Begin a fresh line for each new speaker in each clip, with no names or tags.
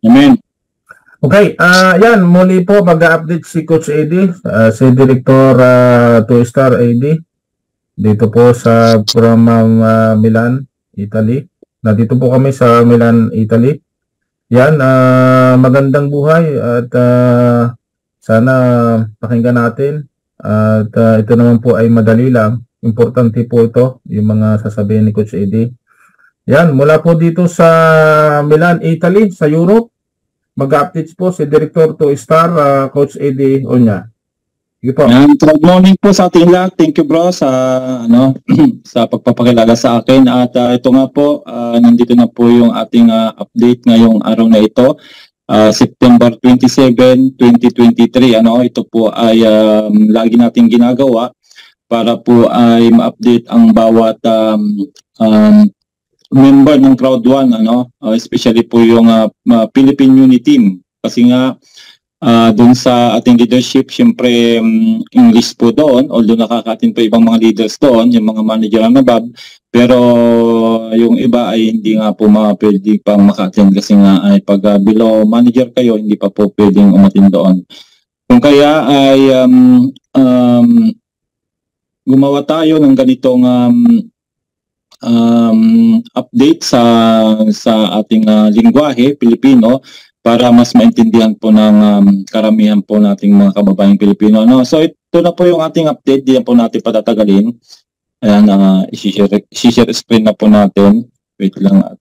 Amen.
Okay, yan, muli po mag-update si Coach Eddie, si Director 2-Star Eddie, dito po sa from Milan, Italy. Nandito po kami sa Milan, Italy. Yan, magandang buhay at sana pakinggan natin. At ito naman po ay madali lang. Importante po ito, yung mga sasabihin ni Coach Eddie. Yan, mula po dito sa Milan, Italy, sa Europe. Mag-updates po si Director 2-Star, Coach Eddie Oña. Sige po.
Good morning po sa ating lahat. Thank you bro sa sa pagpapakilala sa akin. At ito nga po, nandito na po yung ating update ngayong araw na ito. September 27, 2023. Ito po ay lagi nating ginagawa para po ay ma-update ang bawat member ng Crowd1, especially po yung Philippine Unity Team. Kasi nga, doon sa ating leadership, syempre English po doon, although nakaka-attend po ibang mga leaders doon, yung mga manager ang nabab, pero yung iba ay hindi nga po pwede pang maka-attend kasi nga ay pag below manager kayo, hindi pa po pwedeng umattend doon. Kung kaya ay gumawa tayo ng ganitong update sa ating lingwahe, Pilipino, para mas maintindihan po ng karamihan po nating mga kababayang Pilipino. So ito na po yung ating update, di po natin patatagalin. Ayan, i-share screen na po natin. Wait lang at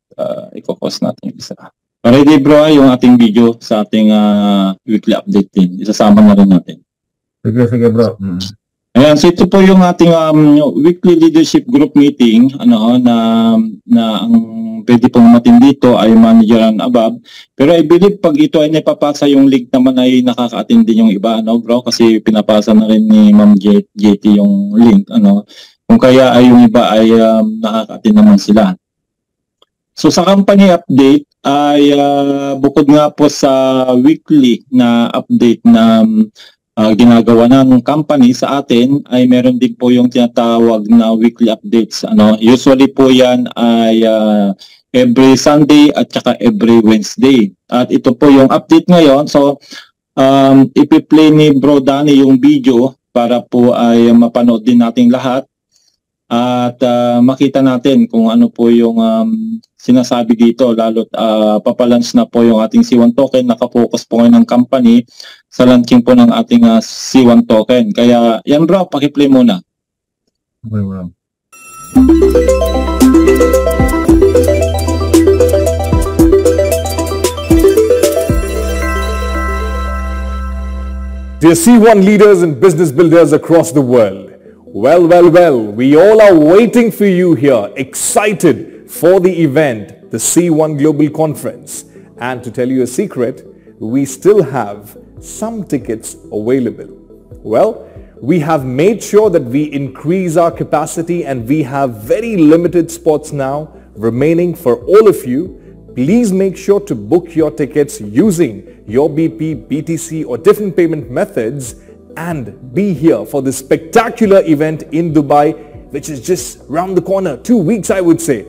i-focus natin yung isa. Ready bro, yung ating video sa ating weekly update din. Isasama na rin natin.
Sige bro.
Ayan, so ito po yung ating weekly leadership group meeting na ang pwede pong umattend dito ay manager and above. Pero I believe pag ito ay napapasa yung link naman ay nakaka-attend din yung iba, bro? Kasi pinapasa na rin ni Ma'am JT yung link, Kung kaya ay yung iba ay nakaka-attend naman sila. So sa company update ay bukod nga po sa weekly na update na ginagawa ng company sa atin, ay meron din po yung tinatawag na weekly updates. Usually po yan ay every Sunday at saka every Wednesday. At ito po yung update ngayon. So ipi-play ni Bro Danny yung video para po ay mapanood din nating lahat at makita natin kung ano po yung sinasabi dito, lalo't papalunch na po yung ating C1 token. Nakafocus po ngayon ng company sa launching po ng ating C1 token. Kaya yan bro, pakiplay muna.
Okay, bro.
Dear C1 leaders and business builders across the world, well, we all are waiting for you here, excited for the event, the C1 Global Conference. And to tell you a secret, we still have some tickets available. Well, we have made sure that we increase our capacity and we have very limited spots now remaining for all of you. Please make sure to book your tickets using your BP, BTC or different payment methods and be here for this spectacular event in Dubai, which is just around the corner, 2 weeks I would say.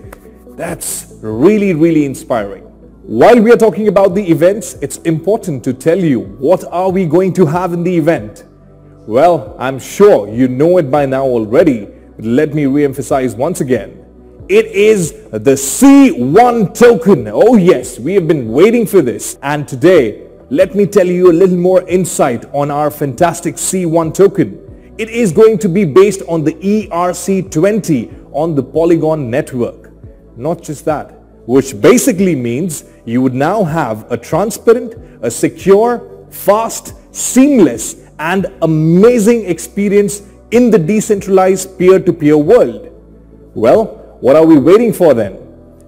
That's really inspiring. While we are talking about the events, it's important to tell you what are we going to have in the event. Well, I'm sure you know it by now already, but let me re-emphasize once again. It is the C1 token. Oh yes, we have been waiting for this. And today, let me tell you a little more insight on our fantastic C1 token. It is going to be based on the ERC20 on the Polygon network. Not just that, which basically means you would now have a transparent, a secure, fast, seamless and amazing experience in the decentralized peer-to-peer world. Well, what are we waiting for then?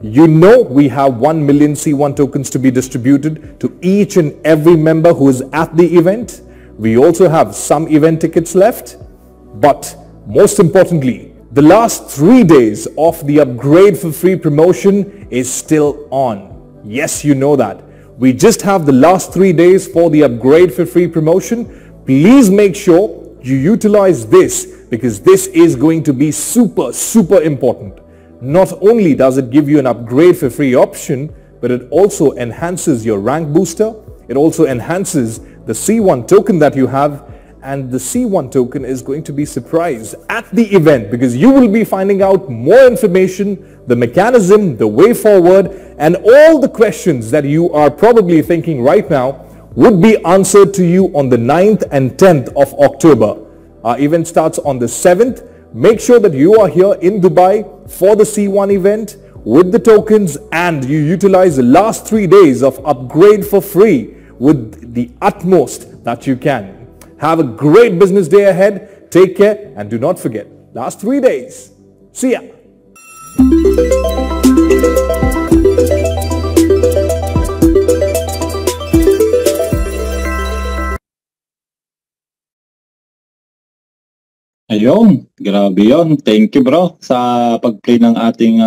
You know we have 1 million C1 tokens to be distributed to each and every member who is at the event. We also have some event tickets left, but most importantly, the last 3 days of the upgrade for free promotion is still on. Yes, you know that. We just have the last 3 days for the upgrade for free promotion. Please make sure you utilize this because this is going to be super important. Not only does it give you an upgrade for free option, but it also enhances your rank booster. It also enhances the C1 token that you have, and the C1 token is going to be surprised at the event because you will be finding out more information, the mechanism, the way forward, and all the questions that you are probably thinking right now would be answered to you on the 9th and 10th of October. Our event starts on the 7th. Make sure that you are here in Dubai for the C1 event with the tokens, and you utilize the last 3 days of upgrade for free with the utmost that you can. Have a great business day ahead. Take care, and do not forget, last 3 days. See ya.
Ayun, grabe yun. Thank you bro sa pag-play ng ating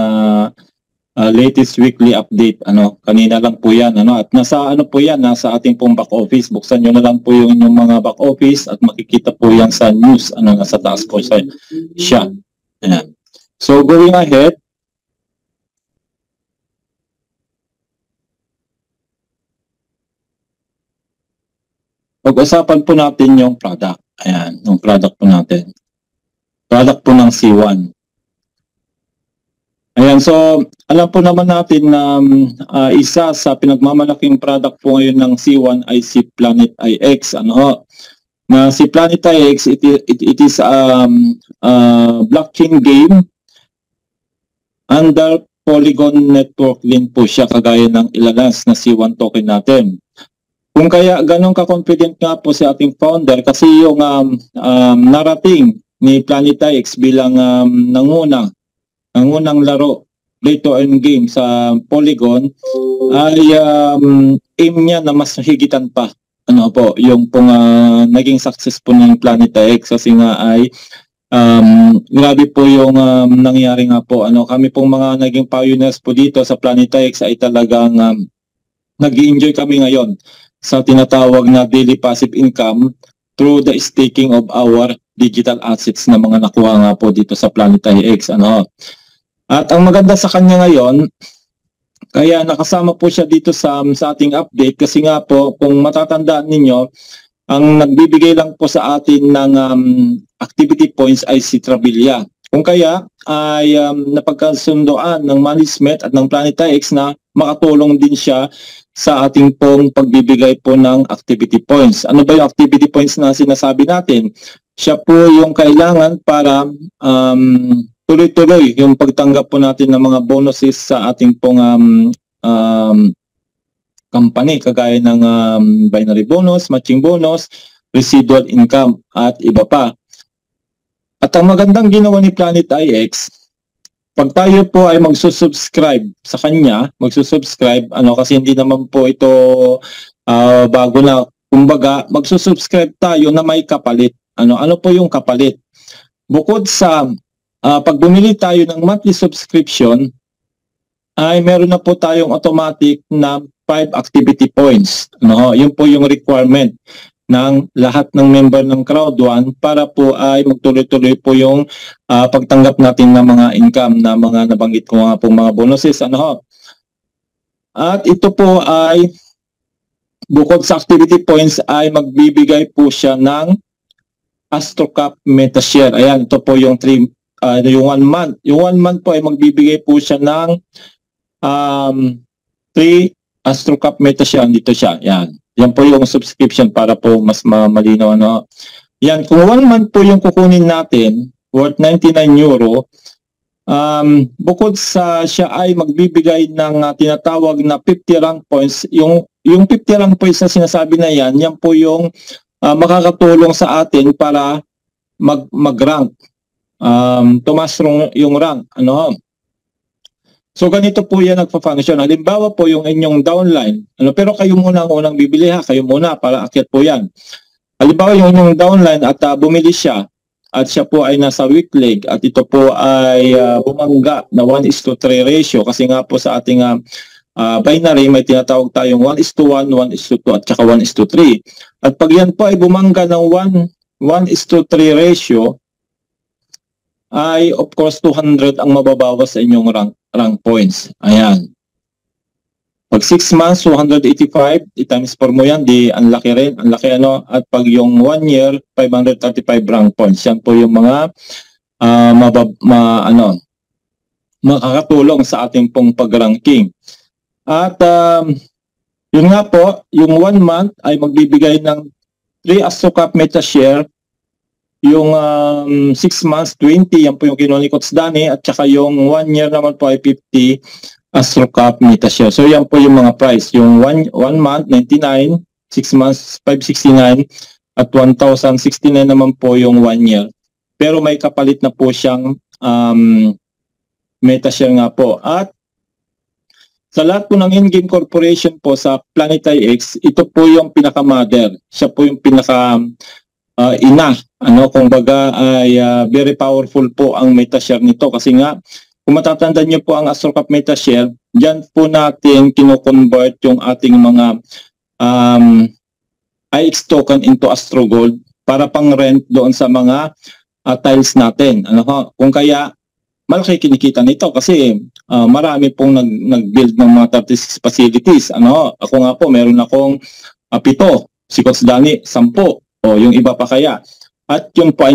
latest weekly update. Kanina lang po yan. At nasa po yan, nasa ating pong back office. Buksan nyo na lang po yung inyong mga back office at makikita po yan sa news. Nasa taas po siya. Ayan. So going ahead, pag-usapan po natin yung product. Ayan, yung product po natin. Product po ng C1. Ayan, so alam po naman natin na isa sa pinagmamalaking product po ngayon ng C1 ay si Planet IX. Na si Planet IX, it is a blockchain game under Polygon network din po siya, kagaya ng ilalans na C1 token natin. Kung kaya ganun ka-confident nga po si ating founder kasi yung narating ni Planet IX bilang nangunang laro, play to earn game sa Polygon ay aim niya na mas higitan pa. Yung pong naging successful ng Planet IX kasi nga ay grabe po yung nangyari nga po. Kami pong mga naging pioneers po dito sa Planet IX ay talagang nag-enjoy kami ngayon sa tinatawag na daily passive income through the staking of our digital assets na mga nakuha nga po dito sa Planet IX. At ang maganda sa kanya ngayon, kaya nakasama po siya dito sa ating update kasi nga po, kung matatandaan ninyo, ang nagbibigay lang po sa atin ng activity points ay si Trabilia. Kung kaya ay napagkasundoan ng management at ng Planet IX na makatulong din siya sa ating pong pagbibigay po ng activity points. Ano ba yung activity points na sinasabi natin? Siya po yung kailangan para tuloy-tuloy yung pagtanggap po natin ng mga bonuses sa ating pong company, kagaya ng binary bonus, matching bonus, residual income, at iba pa. At ang magandang ginawa ni Planet IX, pag tayo po ay magsusubscribe sa kanya, kasi hindi naman po ito bago na, kumbaga, magsusubscribe tayo na may kapalit. Ano po yung kapalit? Bukod sa pag bumili tayo ng monthly subscription, ay meron na po tayong automatic na 5 activity points. Yun po yung requirement ng lahat ng member ng Crowd1 para po ay magtuloy-tuloy po yung pagtanggap natin ng mga income na mga nabanggit ko nga pong mga bonuses. At ito po ay bukod sa activity points ay magbibigay po siya ng AstroCap MetaShare. Ayan, ito po yung 1 month. Yung 1 month po ay magbibigay po siya ng 3 AstroCap MetaShare. Dito siya. Yan. Yan po yung subscription para po mas malinaw. Yan. Kung 1 month po yung kukunin natin, worth 99 euro, bukod sa siya ay magbibigay ng tinatawag na 50 rank points. Yung 50 rank points na sinasabi na yan, yan po yung makakatulong sa atin para mag-rank. Tumas yung rank. So ganito po yan nagpa-function. Halimbawa po yung inyong downline. Pero kayo muna ang unang bibili ha. Kayo muna para akyat po yan. Halimbawa yung inyong downline at bumili siya. At siya po ay nasa weak leg. At ito po ay bumangga na 1:3 ratio. Kasi nga po sa ating binary may tinatawag tayong 1:1, 1:2 at saka 1:3. At pag yan po ay bumangga ng 1:3 ratio, ay of course 200 ang mababawas sa inyong rank points. Ayan. Pag 6 months, 285, i-times 4 mo yan, di ang laki rin, ang laki ano. At pag yung 1 year, 535 rank points. Yan po yung mga makakatulong sa ating pong pag-ranking. At yun nga po, yung 1 month ay magbibigay ng 3 AstroCap MetaShare. Yung 6 months, 20, yan po yung kinuha ni Coach Danny. At saka yung 1 year naman po ay 50 AstroCap MetaShare. So yan po yung mga price. Yung 1 month, 99, 6 months, 569, at 1,069 naman po yung 1 year. Pero may kapalit na po siyang MetaShare nga po. At sa lahat po ng in-game corporation po sa Planet IX, ito po yung pinaka-mother. Siya po yung pinaka ina. Kumbaga ay very powerful po ang MetaShare nito kasi nga kung matatandaan niyo po ang AstroCap MetaShare, diyan po natin kino-convert yung ating mga IX token into AstroGold para pang rent doon sa mga tiles natin. Kung kaya malaki kinikita nito kasi marami pong nag-build ng mga 36 facilities. Ako nga po, meron akong 7, si Coach Danny 10, o yung iba pa kaya. At yun po ay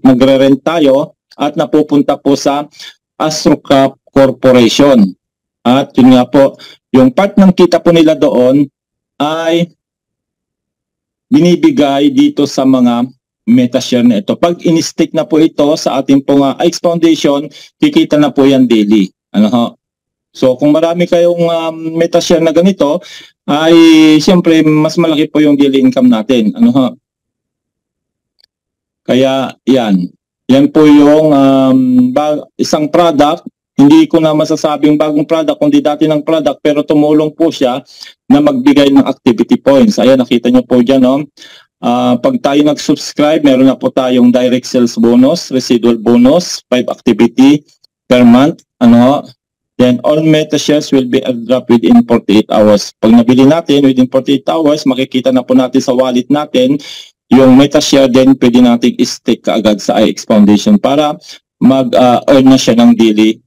magre-rent tayo at napupunta po sa AstroCap Corporation. At yun nga po, yung part ng kita po nila doon ay binibigay dito sa mga MetaShare na ito. Pag in-stick na po ito sa ating pong IX Foundation, kikita na po yan daily. So kung marami kayong MetaShare na ganito, ay siyempre mas malaki po yung daily income natin. Kaya yan. Yan po yung isang product. Hindi ko na masasabing bagong product, kundi dati ng product, pero tumulong po siya na magbigay ng activity points. Ayan, nakita nyo po dyan. Pag tayo nag-subscribe, meron na po tayong direct sales bonus, residual bonus, 5 activity per month. Then all MetaShares will be airdrop within 48 hours. Pag nabili natin within 48 hours, makikita na po natin sa wallet natin yung MetaShare, then pwede natin i-stake kaagad sa IX Foundation para mag-earn na siya ng daily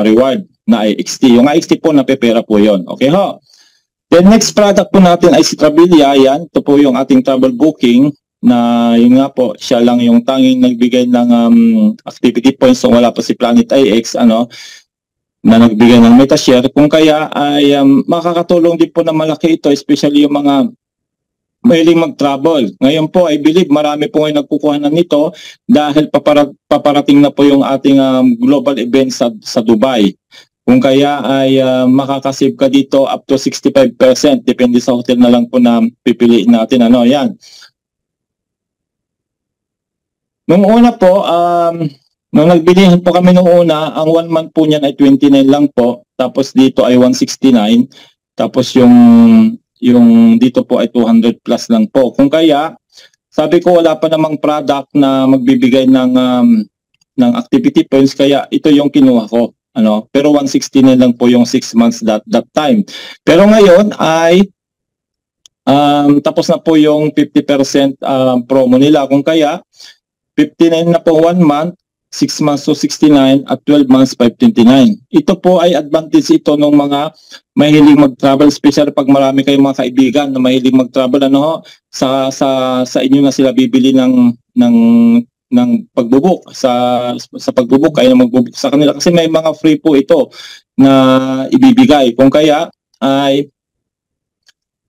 reward na IXT. Yung IXT po, napepera po yon. Okay ho? Then next product po natin ay si Trabilia. Yan, ito po yung ating travel booking na yun nga po, siya lang yung tanging nagbigay ng activity points so wala pa si Planet IX na nagbigay ng MetaShare. Kung kaya ay makakatulong din po na malaki ito, especially yung mga mahiling mag-travel. Ngayon po, I believe marami po ngayon nagkukuha na nito dahil paparating na po yung ating global event sa Dubai. Kung kaya ay makakasave ka dito up to 65%. Depende sa hotel na lang po na pipiliin natin. Yan. Nung una po, nung nagbilihan po kami nung una, ang 1 month po niyan ay 29 lang po. Tapos dito ay 169. Tapos yung dito po ay 200 plus lang po. Kung kaya, sabi ko wala pa namang product na magbibigay ng activity points, kaya ito yung kinuha ko. Pero 169 lang po yung 6 months that time. Pero ngayon ay tapos na po yung 50% promo nila. Kung kaya, 59 na po 1 month, 6 months to 69 at 12 months 529. Ito po ay advantage ito ng mga mahilig mag-travel, especially pag marami kayong mga kaibigan na mahilig mag-travel, sa inyo na sila bibili ng pagbubuk sa pagbubuk, kayo na magbubuk sa kanila kasi may mga free po ito na ibibigay. Kung kaya ay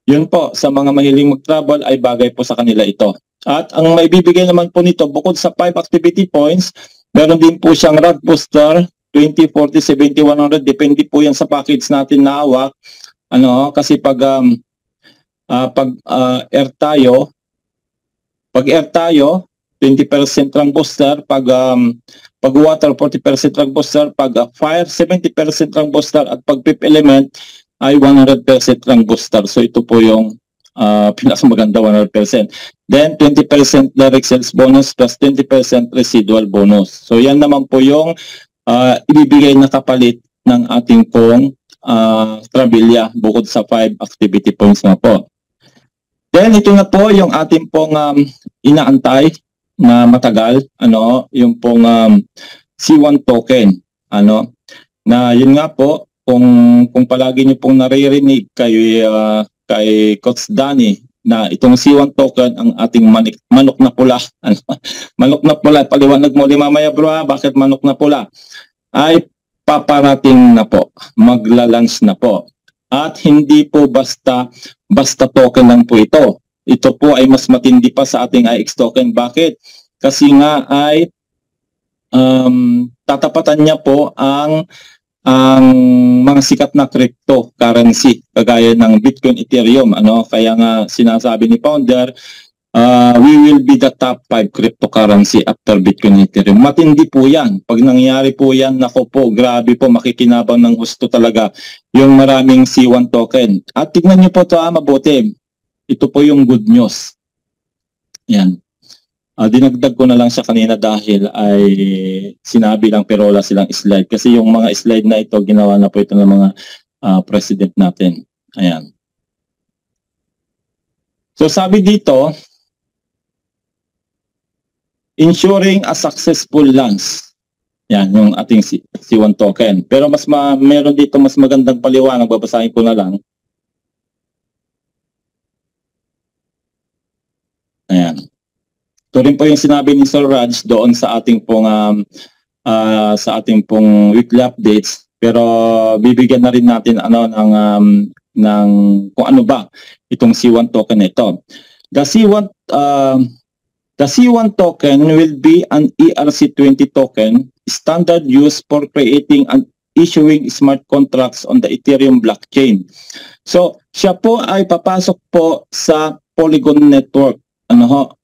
yun po, sa mga mahiling mag-travel ay bagay po sa kanila ito. At ang may bibigay naman po nito, bukod sa 5 activity points, meron din po siyang rod booster, 20, 40, 70, 100. Depende po yan sa package natin na hawak. Kasi pag air tayo, 20% rank booster, pag water, 40% rank booster, pag fire, 70% rank booster, at pag fifth element ay 100% rank booster. So ito po yung pinakamaganda, 100%. Then 20% direct sales bonus plus 20% residual bonus. So yan naman po yung ibibigay na kapalit ng ating pong Trabilia bukod sa 5 activity points na po. Then ito na po yung ating pong inaantay na matagal, yung pong C1 token, na yun nga po, kung palagi niyo pong naririnig kay Coach Danny na itong C1 token ang ating manok na pula. Manok na pula, paliwanag mo mamaya bro bakit manok na pula? Ay paparating na po, maglalunch na po. At hindi po basta token lang po ito. Ito po ay mas matindi pa sa ating IX token. Bakit? Kasi nga ay tatapatan niya po ang mga sikat na cryptocurrency kagaya ng Bitcoin, Ethereum, kaya nga sinasabi ni founder, we will be the top 5 cryptocurrency after Bitcoin, Ethereum. Matindi po yan. Pag nangyari po yan, nako po, grabe po, makikinabang ng gusto talaga yung maraming C1 token. At tignan niyo po ito mabuti. Ito po yung good news. Yan. Dinagdag ko na lang siya kanina dahil ay sinabi lang pero wala silang slide. Kasi yung mga slide na ito, ginawa na po ito ng mga president natin. Ayan. So sabi dito, ensuring a successful launch. Yan, yung ating C1 token. Pero meron dito mas magandang paliwanag, babasahin ko na lang. Ayan. Ito rin po yung sinabi ni Sir Raj doon sa ating pong weekly updates, pero bibigyan na rin natin ng kung ano ba itong C1 token ito. The C1 token will be an ERC20 token, standard used for creating and issuing smart contracts on the Ethereum blockchain. So siya po ay papasok po sa Polygon network.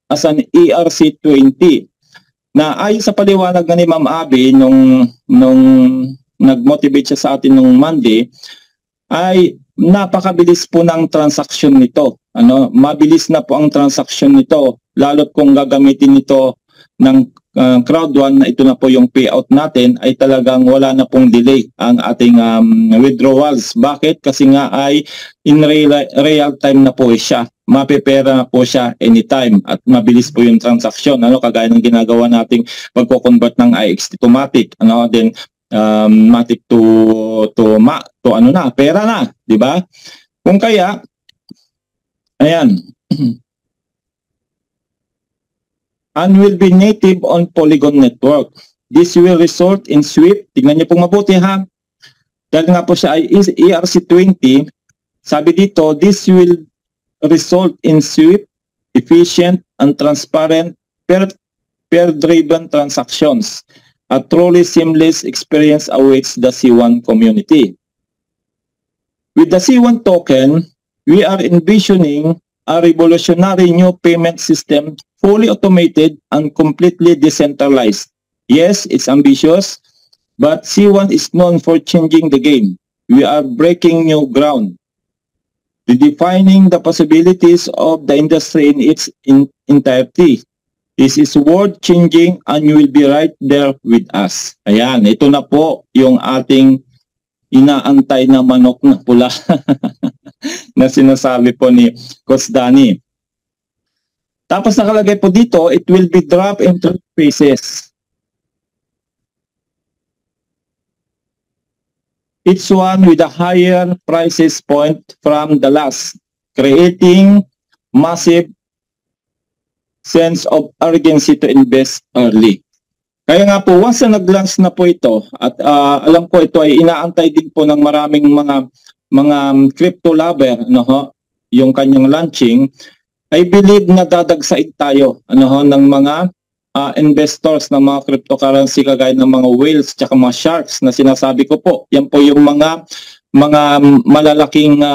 As an ERC20 na ayon sa paliwanag ni Ma'am Abby nung nag-motivate siya sa atin nung Monday, ay napakabilis po ng transaction nito. Mabilis na po ang transaction nito, lalo't kung gagamitin nito ng crowd one na ito na po yung payout natin, ay talagang wala na pong delay ang ating withdrawals. Bakit? Kasi nga ay in real time na po siya. Mapipera na po siya anytime at mabilis po yung transaction, kagaya ng ginagawa nating pagko-convert ng IXT to Matic, then Matic to pera na, di ba? Kung kaya, ayan, and will be native on Polygon network. This will result in sweep. Tingnan niyo pong mabuti ha. Dahil nga po siya ay ERC20, sabi dito, this will result in swift, efficient, and transparent pair-driven transactions. A truly seamless experience awaits the C1 community. With the C1 token, we are envisioning a revolutionary new payment system, fully automated and completely decentralized. Yes, it's ambitious, but C1 is known for changing the game. We are breaking new ground, redefining the possibilities of the industry in its entirety. This is world-changing and you will be right there with us. Ayan, ito na po yung ating inaantay na manok na pula na sinasabi po ni Coach Danny. Tapos nakalagay po dito, it will be dropped in 3 phases. Each one with a higher prices point from the last, creating massive sense of urgency to invest early. Kaya nga po, once na nag-launch na po ito, at alam ko ito ay inaantay din po ng maraming mga crypto lover, yung kanyang launching, I believe na dadagsain tayo ng mga investors ng mga cryptocurrency kagaya ng mga whales tsaka mga sharks na sinasabi ko po. Yan po yung mga malalaking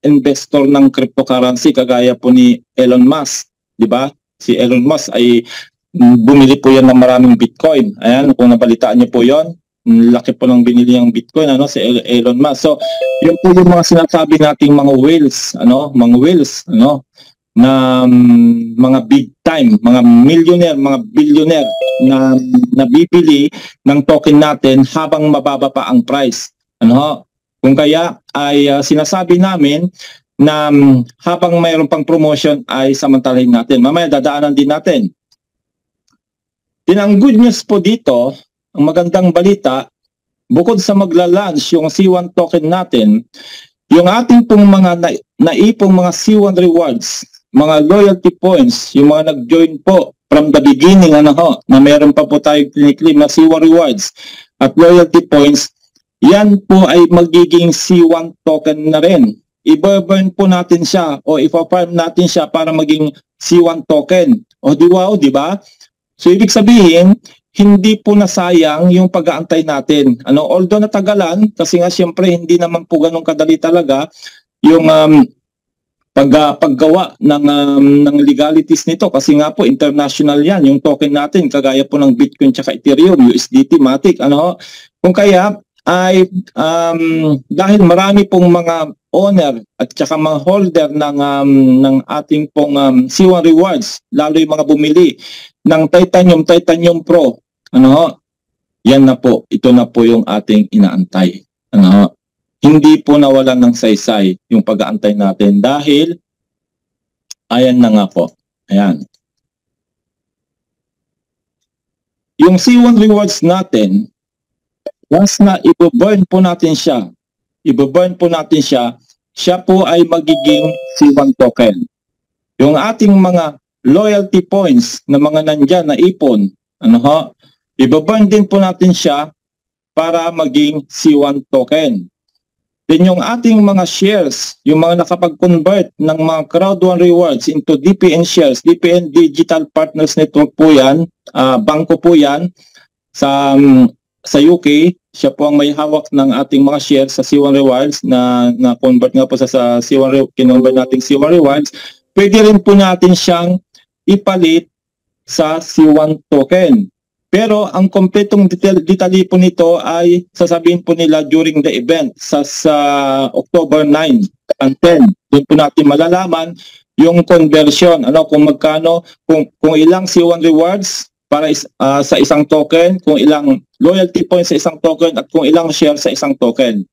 investor ng cryptocurrency kagaya po ni Elon Musk, di ba? Si Elon Musk ay bumili po yan ng maraming Bitcoin. Ayan, kung nabalitaan niyo po yon, laki po ng binili ng Bitcoin si Elon Musk. So, yun po yung mga sinasabi nating mga whales, na mga big time, mga millionaire, mga billionaire na nabibili ng token natin habang mababa pa ang price. Kung kaya ay sinasabi namin na habang mayroon pang promotion ay samantalahin natin. Mamaya dadaanan din natin. Din ang good news po dito, ang magandang balita, bukod sa magla-launch yung C1 token natin, yung ating pong mga naipong mga C1 rewards, mga loyalty points, yung mga nag-join po from the beginning, na meron pa po tayo clinic-claim na C1 rewards at loyalty points, yan po ay magiging C1 token na rin. I-burn po natin siya o ipa-farm natin siya para maging C1 token. O di ba? So ibig sabihin, hindi po nasayang yung pag-aantay natin. Although natagalan, kasi nga siyempre hindi naman po ganun kadali talaga yung paggawa ng legalities nito, kasi nga po international yan, yung token natin, kagaya po ng Bitcoin tsaka Ethereum, USDT, Matic, Kung kaya ay dahil marami pong mga owner at saka mga holder ng ating pong C1 rewards, lalo yung mga bumili ng Titanium Pro, yan na po, ito na po yung ating inaantay. Hindi po nawalan ng saysay yung pag-aantay natin dahil ayan na nga po. Ayan. Yung C1 rewards natin, once na i-burn po natin siya, siya po ay magiging C1 token. Yung ating mga loyalty points na mga nandyan na ipon, i-burn din po natin siya para maging C1 token. Then yung ating mga shares, yung mga nakapag-convert ng mga Crowd1 rewards into DPN shares, DPN Digital Partners Network po yan, bangko po yan sa UK, siya po ang may hawak ng ating mga shares sa C1 rewards na convert nga po sa C1, kinonvert nating C1 rewards. Pwede rin po natin siyang ipalit sa C1 token. Pero ang kompletong detalye po nito ay sasabihin po nila during the event sa October 9 and 10. Doon po natin malalaman yung conversion, kung magkano, kung ilang C1 rewards para sa isang token, kung ilang loyalty points sa isang token, at kung ilang share sa isang token.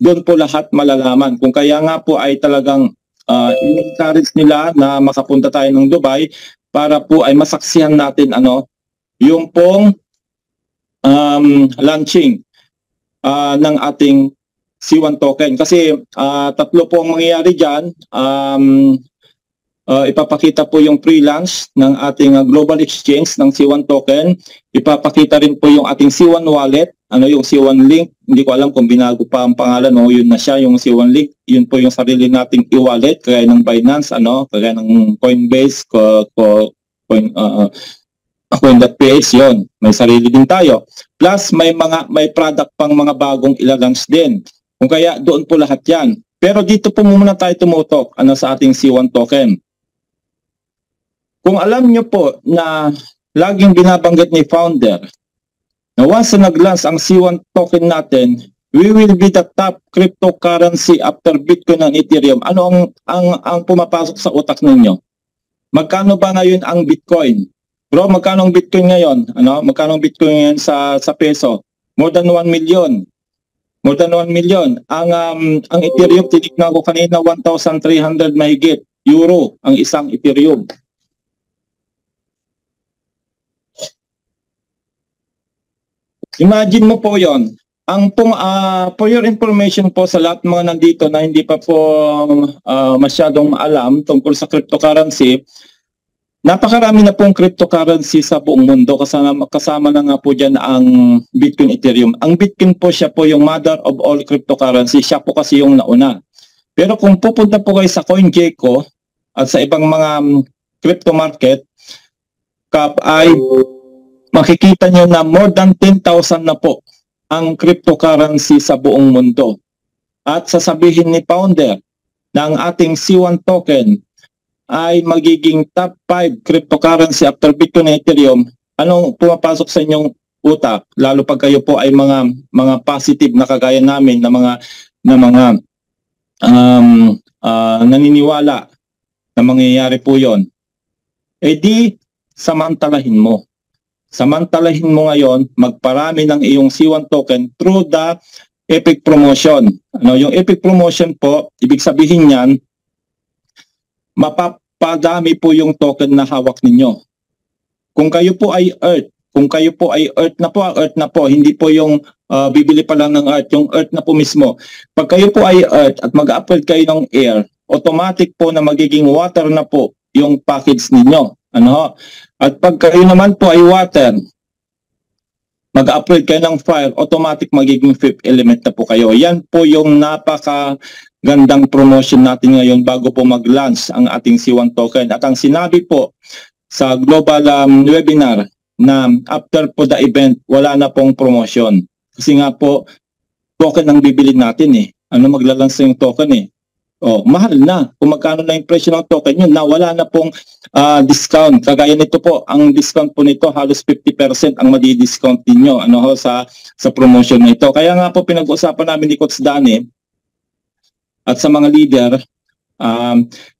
Doon po lahat malalaman. Kung kaya nga po ay talagang in-encourage nila na makapunta tayo ng Dubai para po ay masaksihan natin yung pong launching ng ating C1 token. Kasi tatlo po ang mangyayari dyan. Ipapakita po yung pre-launch ng ating global exchange ng C1 token. Ipapakita rin po yung ating C1 wallet, yung C1 link. Hindi ko alam kung binago pa ang pangalan, yun na siya, yung C1 link. Yun po yung sarili nating e-wallet, kagaya ng Binance, kagaya ng Coinbase, Coin.ph, yun. May sarili din tayo. Plus, may product pang mga bagong ilalunch din. Kung kaya, doon po lahat yan. Pero dito po muna tayo tumutok sa ating C1 token. Kung alam nyo po na laging binabanggit ni founder na once na nag-launch ang C1 token natin, we will be the top cryptocurrency after Bitcoin and Ethereum. Ano ang pumapasok sa utak ninyo? Magkano ba ngayon ang Bitcoin? Bro, magkano ang Bitcoin ngayon? Magkano ang Bitcoin ngayon sa peso? More than 1 million. More than 1 million. Ang Ethereum, tinignan ko kanina, 1,300 mahigit euro ang isang Ethereum. Imagine mo po yon. For your information po sa lahat mga nandito na hindi pa po masyadong maalam tungkol sa cryptocurrency, napakarami na pong cryptocurrency sa buong mundo, kasama na nga po dyan ang Bitcoin, Ethereum. Ang Bitcoin po, siya po yung mother of all cryptocurrency. Siya po kasi yung nauna. Pero kung pupunta po kayo sa CoinGecko at sa ibang mga crypto market cap, ay makikita nyo na more than 10,000 na po ang cryptocurrency sa buong mundo. At sasabihin ni founder na ang ating C1 token ay magiging top 5 cryptocurrency after Bitcoin and Ethereum. Anong pumapasok sa inyong utak? Lalo pag kayo po ay mga positive na kagaya namin na mga naniniwala na mangyayari po yon. Di samantalahin mo. Samantalahin mo ngayon, magparami ng iyong C1 token through the Epic Promotion. Yung Epic Promotion po, ibig sabihin niyan, mapapadami po yung token na hawak ninyo. Kung kayo po ay Earth na po, hindi po yung bibili pa lang ng Earth, yung Earth na po mismo. Pag kayo po ay Earth at mag-upgrade kayo ng air, automatic po na magiging water na po yung package ninyo. Ano ho? At pag kayo naman po ay water, mag-upgrade kayo ng fire, automatic magiging fifth element na po kayo. Yan po yung napakagandang promotion natin ngayon bago po mag-launch ang ating C1 token. At ang sinabi po sa global webinar na after po the event, wala na pong promotion. Kasi nga po, token ang bibili natin eh. Ano maglalans yung token eh. Oh, mahal na. Kung magkano na yung presyo ng token yun, na wala na pong discount. Kagaya nito po, ang discount po nito, halos 50% ang madi-discount ninyo sa promotion na ito. Kaya nga po pinag-usapan namin ni Coach Danny at sa mga leader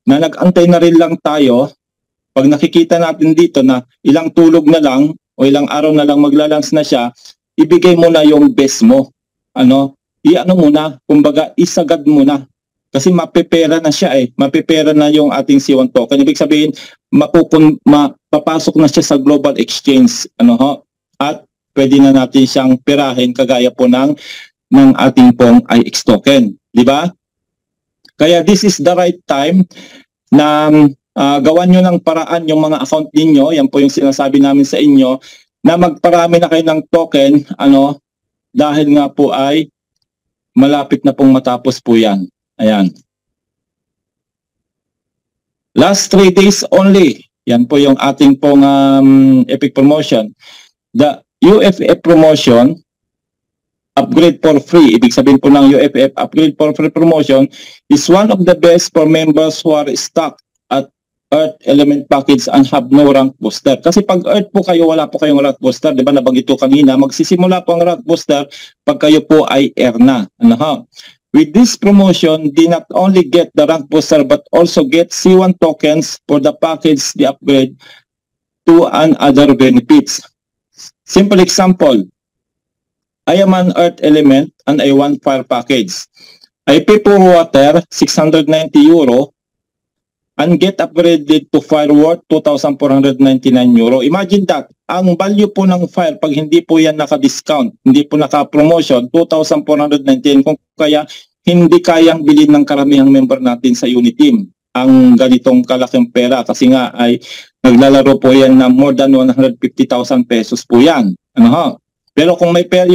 na nag-antay na rin lang tayo. Pag nakikita natin dito na ilang tulog na lang o ilang araw na lang maglalans na siya, ibigay mo na yung best mo. Muna, kumbaga isagad mo na. Kasi mapipera na siya eh. Mapipera na yung ating C1 token. Ibig sabihin, mapapasok na siya sa global exchange. At pwede na natin siyang pirahin kagaya po ng ating pong IX token. Di ba? Kaya this is the right time na gawan nyo ng paraan yung mga account ninyo. Yan po yung sinasabi namin sa inyo na magparami na kayo ng token dahil nga po ay malapit na pong matapos po yan. Ayan. Last 3 days only. Yan po yung ating pong epic promotion. The UFF promotion, upgrade for free. Ibig sabihin po ng UFF, upgrade for free promotion, is one of the best for members who are stuck at Earth Element Package and have no rank booster. Kasi pag Earth po kayo, wala po kayong rank booster. Diba nabanggit ko kanina, magsisimula po ang rank booster pag kayo po ay air na. With this promotion, they not only get the rank booster but also get C1 tokens for the package they upgrade to and other benefits. Simple example, I am an Earth Element and I want fire package. I pay for water, 690 euro, and get upgraded to fire worth 2,499 euro. Imagine that. Ang value po ng fire, pag hindi po yan naka-discount, hindi po naka-promotion, 2,419. Kung kaya, hindi kayang bilhin ng karamihang member natin sa unit team ang ganitong kalaking pera. Kasi nga ay naglalaro po yan na more than 150,000 pesos po yan. Pero kung may pera,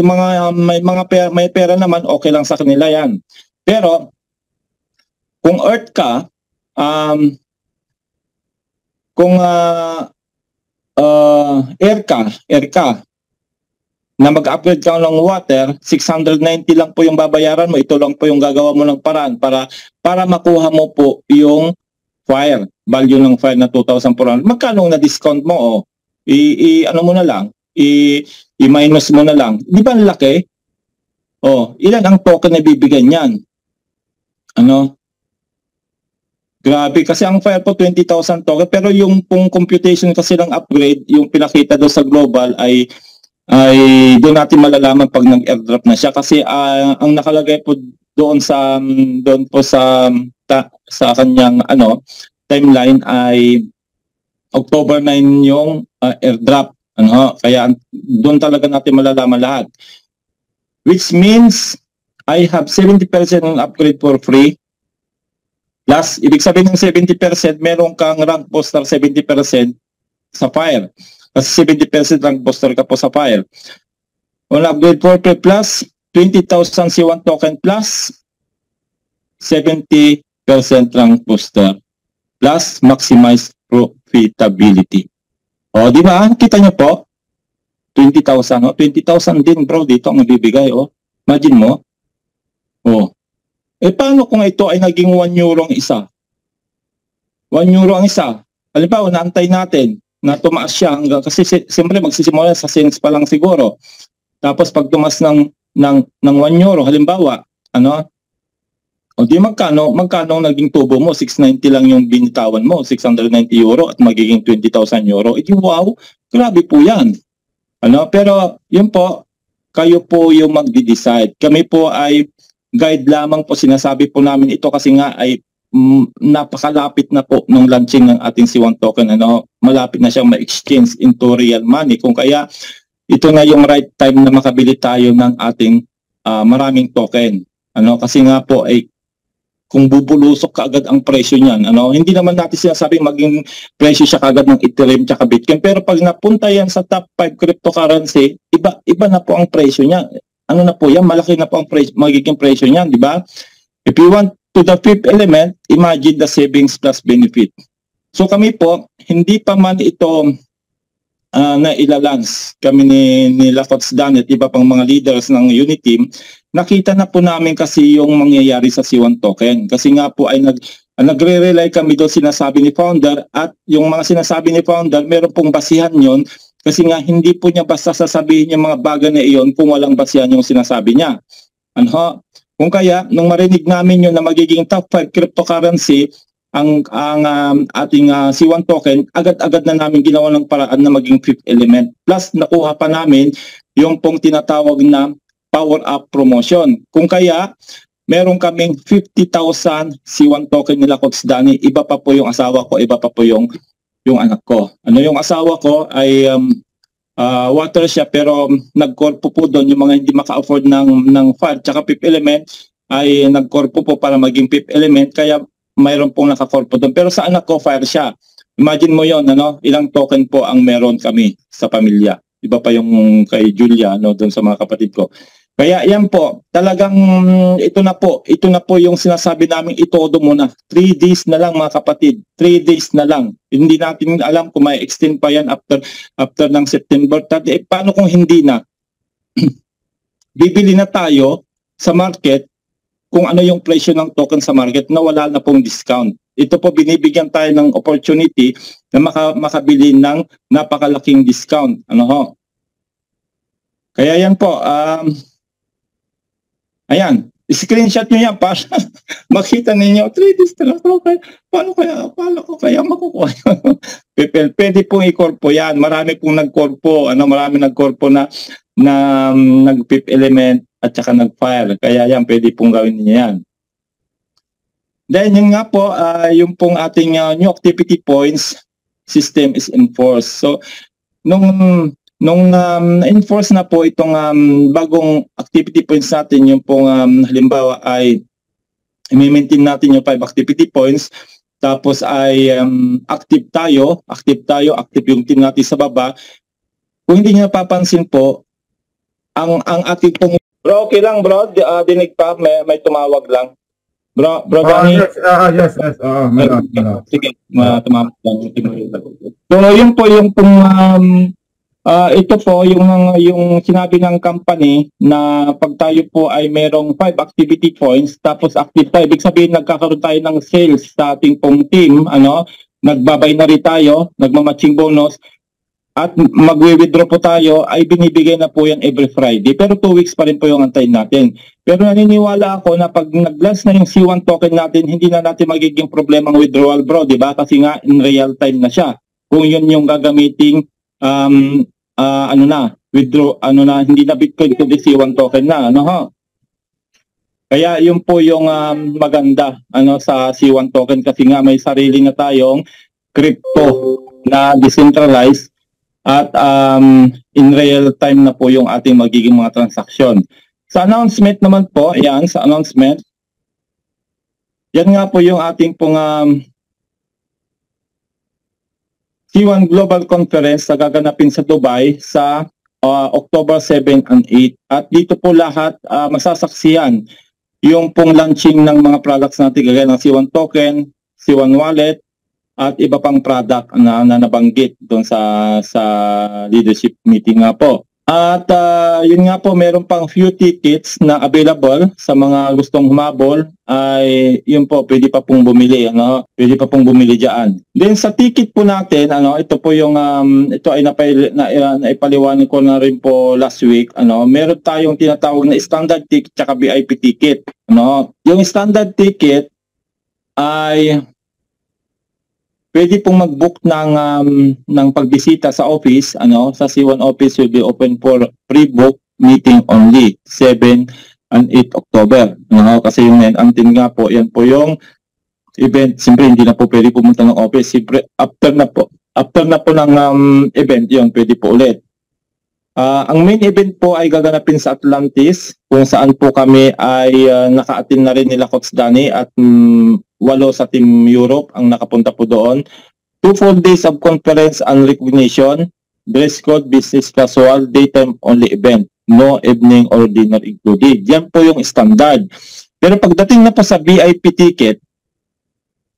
may pera naman, okay lang sa kanila yan. Pero, kung Earth ka, kung air ka na mag-upgrade ka ng water, 690 lang po yung babayaran mo. Ito lang po yung gagawa mo ng paraan para makuha mo po yung fire, value ng fire na 2,400. Magkano na discount mo? Ano mo na lang, i-minus mo na lang. Di ba ang laki? Ilan ang token na bibigyan niyan? Grabe, kasi ang fire po 20,000 token, pero yung pong computation kasi ng upgrade, yung pinakita doon sa global ay doon natin malalaman pag nag-airdrop na siya. Kasi ang nakalagay po doon po sa kanyang timeline ay October 9 yung airdrop. Kaya doon talaga natin malalaman lahat. Which means I have 70% ng upgrade for free. Plus, ibig sabihin ng 70%, meron kang rank booster 70% sa fire. Kasi 70% rank booster ka po sa fire. On upgrade for free plus, 20,000 C1 token plus, 70% rank booster plus maximize profitability. Di ba? Kita nyo po? 20,000. 20,000 din bro dito ang nabibigay. Imagine mo. Paano kung ito ay naging 1 euro ang isa? 1 euro ang isa. Halimbawa, naantay natin na tumaas siya hanggang, kasi siyempre magsisimula sa cents pa lang siguro. Tapos pag tumaas ng 1 euro, halimbawa, di magkano naging tubo mo? 690 lang yung binitawan mo, 690 euro at magiging 20,000 euro. Wow, grabe po yan. Pero yun po, kayo po yung magde-decide. Kami po ay guide lamang po, sinasabi po namin ito kasi nga ay napakalapit na po ng launching ng ating C1 token. Malapit na siyang ma-exchange into real money. Kung kaya ito na yung right time na makabili tayo ng ating maraming token. Kasi nga po ay kung bubulusok kaagad ang presyo niyan, hindi naman natin sinasabing maging presyo siya kaagad ng Ethereum at Bitcoin, pero pag napunta yan sa top 5 cryptocurrency, iba na po ang presyo niya. Na po yan, malaki na po ang magiging presyo niyan, di ba? If you want to the fifth element, imagine the savings plus benefit. So kami po, hindi pa man ito na ilalans kami ni Lacots Danet, iba pang mga leaders ng Uniteam, nakita na po namin kasi yung mangyayari sa C1 token. Kasi nga po ay nagre-rely kami doon sinasabi ni founder, at yung mga sinasabi ni founder, meron pong basihan yon, kasi nga hindi po niya basta sasabihin yung mga bagay na iyon kung walang basihan yung sinasabi niya. Kung kaya, nung marinig namin yun na magiging top 5 cryptocurrency, ang ating C1 token, agad-agad na namin ginawa ng paraan na maging fifth element. Plus, nakuha pa namin yung pong tinatawag na power up promotion. Kung kaya, meron kaming 50,000 C1 token nila Coach Danny. Iba pa po yung asawa ko, iba pa po yung anak ko. Yung asawa ko ay water siya, pero nagkorpo po doon yung mga hindi maka-afford ng fire tsaka fifth element ay nagkorpo po para maging fifth element, kaya mayroon pong nakakorpo doon. Pero sa anak ko, fire siya. Imagine mo yon, ilang token po ang meron kami sa pamilya. Iba pa yung kay Julia, doon sa mga kapatid ko. Kaya yan po, talagang ito na po yung sinasabi namin, itodo muna. 3 days na lang mga kapatid, 3 days na lang. Hindi natin alam kung may extend pa yan after ng September 30. Paano kung hindi na? Bibili na tayo sa market kung ano yung presyo ng token sa market na wala na pong discount. Ito po, binibigyan tayo ng opportunity na makabili ng napakalaking discount. Kaya yan po, ayan, screenshot nyo yan para makita ninyo, 3 days na lang, paano ko kaya makukuha yun? Pwede pong i-corpo yan. Marami pong nag-corpo, marami nag-corpo na nag-fifth element at saka nag-fire. Kaya yan, pwede pong gawin niyo yan. Then yun nga po, yung pong ating new activity points system is enforced. So, nung na-enforce na po itong bagong activity points natin, yung pong halimbawa ay i-maintain natin yung 5 activity points, tapos ay active yung team natin sa baba. Kung hindi nyo napapansin po, ang ating pong... Bro, okay lang bro, dinig pa, may tumawag lang. Bro Danny.
Yes.
Sige, tumawag lang. So, yun po yung pong... ito po yung sinabi ng company na pag tayo po ay merong 5 activity points tapos active tayo, ibig sabihin nagkakaroon tayo ng sales sa ating pong team, nagbabinary tayo, nagmamatching bonus, at magwi-withdraw po tayo, ay binibigay na po yan every Friday. Pero 2 weeks pa rin po yung antayin natin. Pero naniniwala ako na pag nag-last na yung C1 token natin, hindi na natin magiging problema ang withdrawal bro, di ba? Kasi nga in real time na siya. Kung yun yung gagamiting withdraw, hindi na Bitcoin kundi C1 token na, Kaya yun po yung maganda sa C1 token, kasi nga may sarili na tayong crypto na decentralized at in real time na po yung ating magiging mga transaksyon. Sa announcement naman po, yan, sa announcement, yan nga po yung ating pong C1 Global Conference na gaganapin sa Dubai sa October 7 and 8. At dito po lahat masasaksiyan yung pong launching ng mga products natin, gaya ng C1 token, C1 wallet, at iba pang product na nabanggit doon sa leadership meeting nga po. At yun nga po, meron pang few tickets na available sa mga gustong humabol, ay yun po, pwede pa pong bumili, pwede pa pong bumili dyan. Then sa ticket po natin, ito po yung, ito ay naipaliwanag ko na rin po last week, meron tayong tinatawag na standard ticket tsaka VIP ticket. Yung standard ticket ay pwede pong mag-book ng pagbisita sa office, sa C1 office will be open for pre-book meeting only, 7 and 8 October. Kasi yun until nga po, yan po yung event. Siyempre, hindi na po pwede pumunta ng office. Siyempre, after na po ng event, yun, pwede po ulit. Ang main event po ay gaganapin sa Atlantis, kung saan po kami ay naka-attend na rin nila Coach Danny at 8 sa Team Europe ang nakapunta po doon. 2 full days of conference and recognition, dress code, business casual, daytime only event, no evening or dinner included. Yan po yung standard. Pero pagdating na po sa VIP ticket,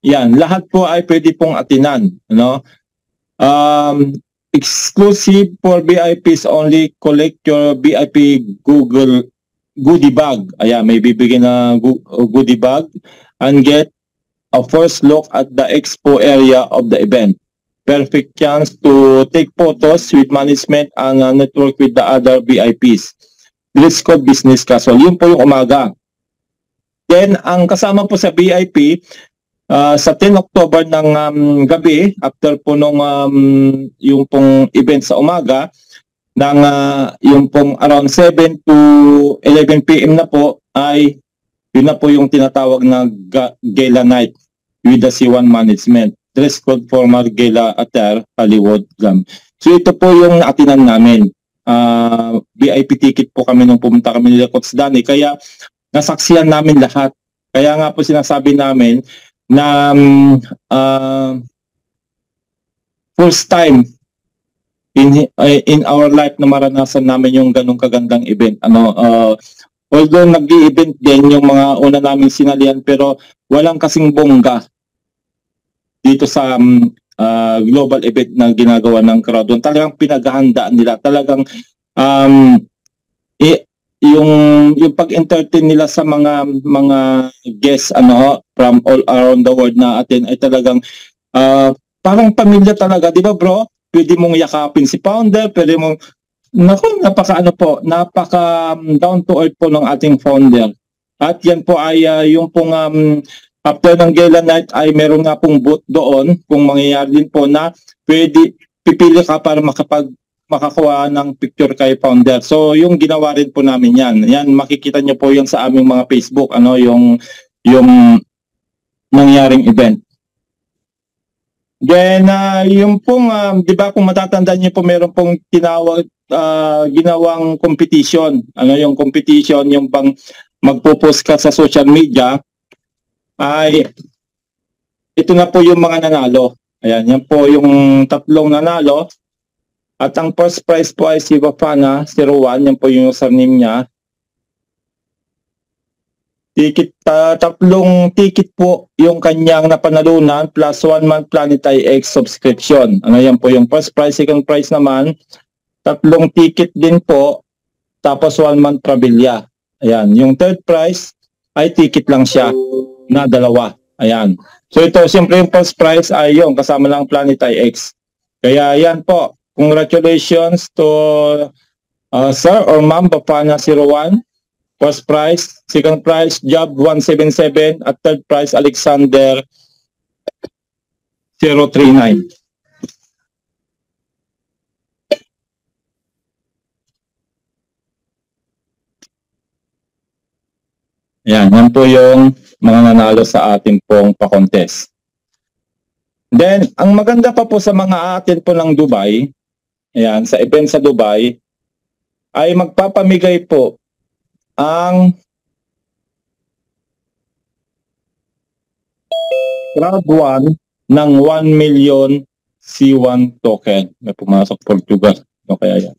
yan, lahat po ay pwede pong atinan, no? Exclusive for VIPs only, collect your VIP Google goodie bag. Ayan, may bibigyan na goodie bag and get a first look at the expo area of the event. Perfect chance to take photos with management and network with the other VIPs. Dress code, business casual. Yun po yung umaga. Then, ang kasama po sa VIP, sa 10 October ng gabi, after po nung yung pong event sa umaga, ng yung pong around 7 to 11 PM na po, ay yun na po yung tinatawag na gala night with the C1 management. Dress code, formal, gala attire, Hollywood glam. So ito po yung naatinan namin. VIP ticket po kami nung pumunta kami nila Coach Danny, kaya nasaksiyan namin lahat. Kaya nga po sinasabi namin na first time in our life na maranasan namin yung ganong kagandang event. Although nag-i-event din yung mga una naming sinalihan, pero walang kasing bongga dito sa global event na ginagawa ng Crowdon. Talagang pinaghahandaan nila. Talagang yung pag-entertain nila sa mga guests from all around the world na atin ay talagang parang pamilya talaga, di ba bro? Pwede mong yakapin si founder, pwede mong napaka down to earth po ng ating founder. At yan po ay yung pong after ng gala night ay meron nga pong booth doon kung mangyayari din po na pwede pipili ka para makakuha ng picture kay founder. So yung ginawa rin po namin yan. Yan makikita nyo po yung sa aming mga Facebook, yung nangyaring event. Then yung pong 'di ba kung matatandaan niyo po, meron pong ginawang competition. Yung competition, yung pang magpo-post ka sa social media, ay ito na po yung mga nanalo. Ayan, yan po yung 3 nanalo. At ang first prize po ay si Bafana 01, yan po yung username niya. Tatlong ticket po yung kanyang napanalunan plus 1 month Planetary X subscription. Yan po yung first prize. Second prize naman, 3 ticket din po, tapos 1 month Travelia. Ayan, yung third prize ay ticket lang siya na 2. Ayan. So ito, siyempre yung first prize ay yung kasama lang Planetary X. Kaya yan po. Congratulations to Sir or Ma'am Bafana 01. First prize, second prize, Job 177, at third prize, Alexander 039. Yan po yung mga nanalo sa ating pong pa-contest. Then, ang maganda pa po sa mga atin po ng Dubai, ayan, sa event sa Dubai, ay magpapamigay po ang Crowd 1 ng 1 million C1 token. May pumasok Portugal. Kaya yan.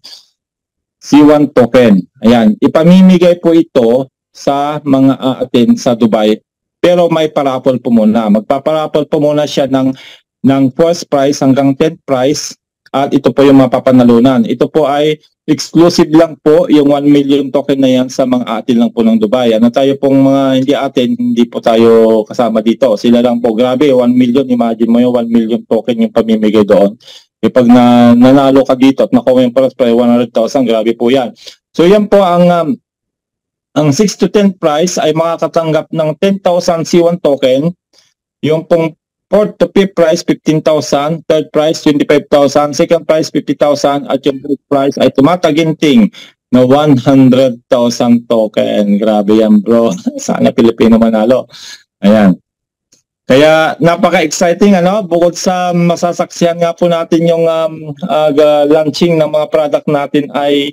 C1 token. Ayan. Ipamimigay po ito sa mga aatin sa Dubai. Pero may paraffle po muna. Magpaparaffle po muna siya ng first prize hanggang 10th prize. At ito po yung mapapanalunan. Ito po ay exclusive lang po yung 1 million token na yan sa mga atin lang po ng Dubai. Tayo pong mga hindi atin, hindi po tayo kasama dito. Sila lang po. Grabe, 1 million. Imagine mo yung 1 million token yung pamimigay doon. Pag nanalo ka dito at nakuha yung first prize, 100,000, grabe po yan. So yan po ang 6 to 10 prize ay makakatanggap ng 10,000 C1 token. Yung pong 4th to 5th prize, 15,000. Third prize, 25,000. Second prize, 50,000. At yung third prize ay tumataginting na 100,000 token. Grabe yan bro. Sana Pilipino manalo. Ayan. Kaya napaka-exciting, ano, bukod sa masasaksihan nga po natin yung launching ng mga product natin ay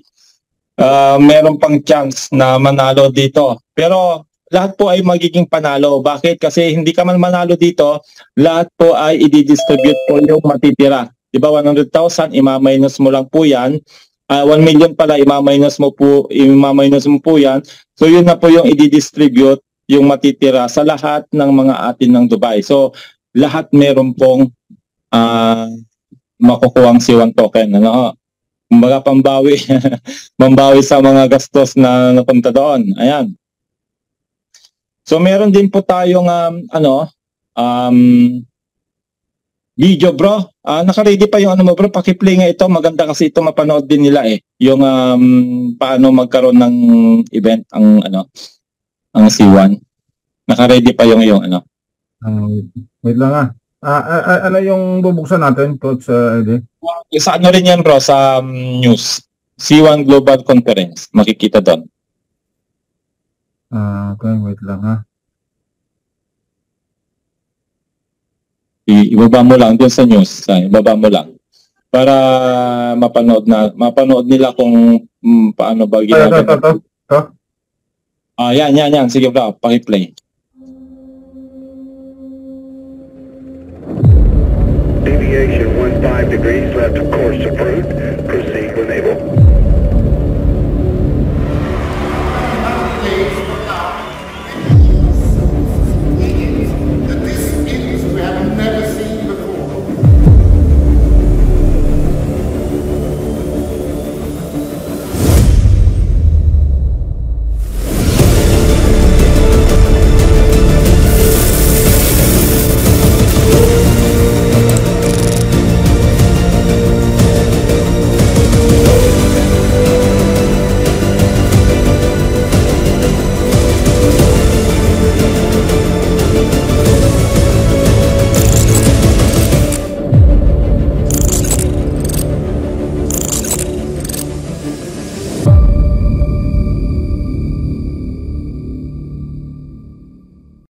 meron pang chance na manalo dito. Pero lahat po ay magiging panalo. Bakit? Kasi hindi ka man manalo dito, lahat po ay i-distribute po yung matitira. Diba, 100,000, ima-minus mo lang po yan. 1 million pala, ima-minus mo po yan. So yun na po yung i-distribute yung matitira sa lahat ng mga atin ng Dubai. So lahat meron pong makukuhang C1 token. Ano? Kumbaga pambawi, mambawi sa mga gastos na napunta doon. Ayan. So meron din po tayong video, bro. Naka-ready pa yung ano mo, bro. Paki-play nga ito. Maganda kasi ito, mapanood din nila eh. Yung paano magkaroon ng event ang C1. Naka-ready pa yung ano.
Wait lang ano yung bubuksan natin, Coach Eddie?
Sa ano rin yan, bro, sa news. C1 Global Conference. Makikita doon.
Okay, wait lang
Ibaba mo lang doon sa news. Ibaba mo lang. Para mapanood nila kung paano ba ginagawa. Yan. Sige, bro. Paki-play.
Deviation 15 degrees left of course approved. Proceed when able.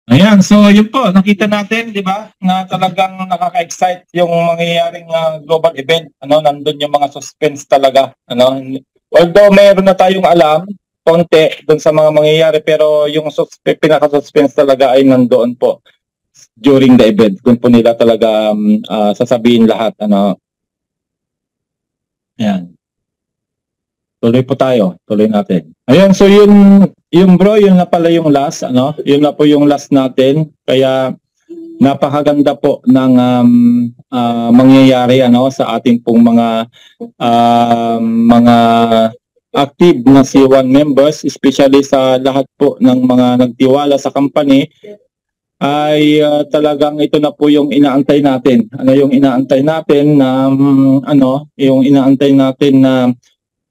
Ayan, so yun po, nakita natin, di ba, na talagang nakaka-excite yung mangyayaring global event. Nandun yung mga suspense talaga. Although mayroon na tayong alam, konti dun sa mga mangyayari, pero yung pinaka-suspense talaga ay nandoon po during the event. Kung po nila talaga sasabihin lahat. Ayan. Tuloy po tayo. Tuloy natin. Ayan, so yung bro, yun na pala yung last, Yun na po yung last natin. Kaya napakaganda po ng mangyayari sa ating pong mga active na C1 members, especially sa lahat po ng mga nagtiwala sa company, ay talagang ito na po yung inaantay natin. Yung inaantay natin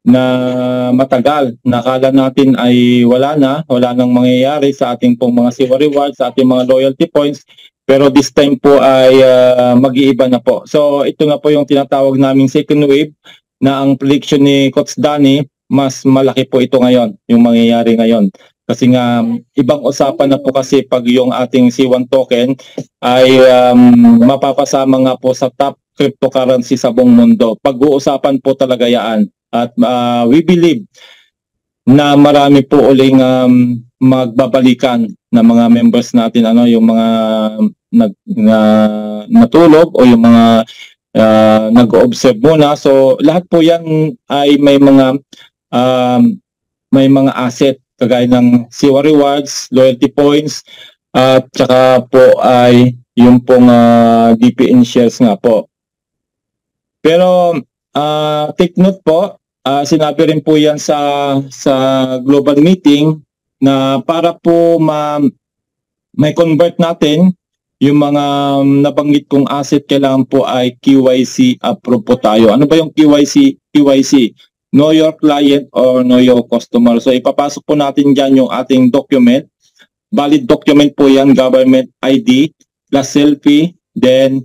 na matagal. Nakala natin ay wala nang mangyayari sa ating pong mga C1 rewards, sa ating mga loyalty points, pero this time po ay mag-iiba na po. So ito na po yung tinatawag naming second wave, na ang prediction ni Coach Danny, mas malaki po ito ngayon, yung mangyayari ngayon. Kasi nga, ibang usapan na po kasi pag yung ating C1 token ay mapapasama nga po sa top cryptocurrency sa buong mundo. Pag-uusapan po talaga yan. At we believe na marami po uling magbabalikan na mga members natin, yung mga natulog o yung mga nag-observe muna. So lahat po yan ay may mga asset kagaya ng C1 rewards, loyalty points, at saka po ay yung pong DPN shares nga po. Pero take note po, sinabi rin po yan sa global meeting na para po may convert natin yung mga nabanggit kong asset, kailangan po ay KYC approve po tayo. Ano ba yung KYC? KYC, Know Your Client or Know Your Customer. So ipapasok po natin dyan yung ating document. Valid document po yan, government ID, plus selfie. Then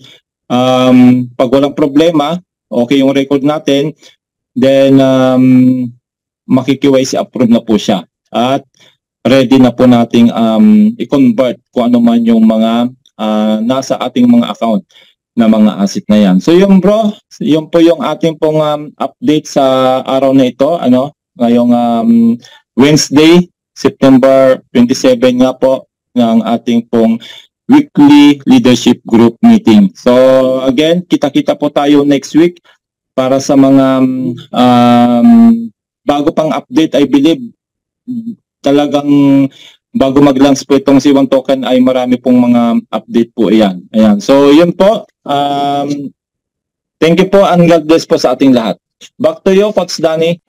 pag walang problema, okay yung record natin, then maki-KYC approve na po siya. At ready na po nating i-convert kung ano man yung mga nasa ating mga account na mga asset na yan. So yun bro, yun po yung ating pong update sa araw na ito, ngayong Wednesday, September 27 nga po ng ating pong weekly leadership group meeting. So again, kita-kita po tayo next week para sa mga bago pang update. I believe talagang bago mag-launch po itong C1 token ay marami pong mga update po yan. Ayan. So yun po. Thank you po and God bless po sa ating lahat. Back to you, Coach Danny.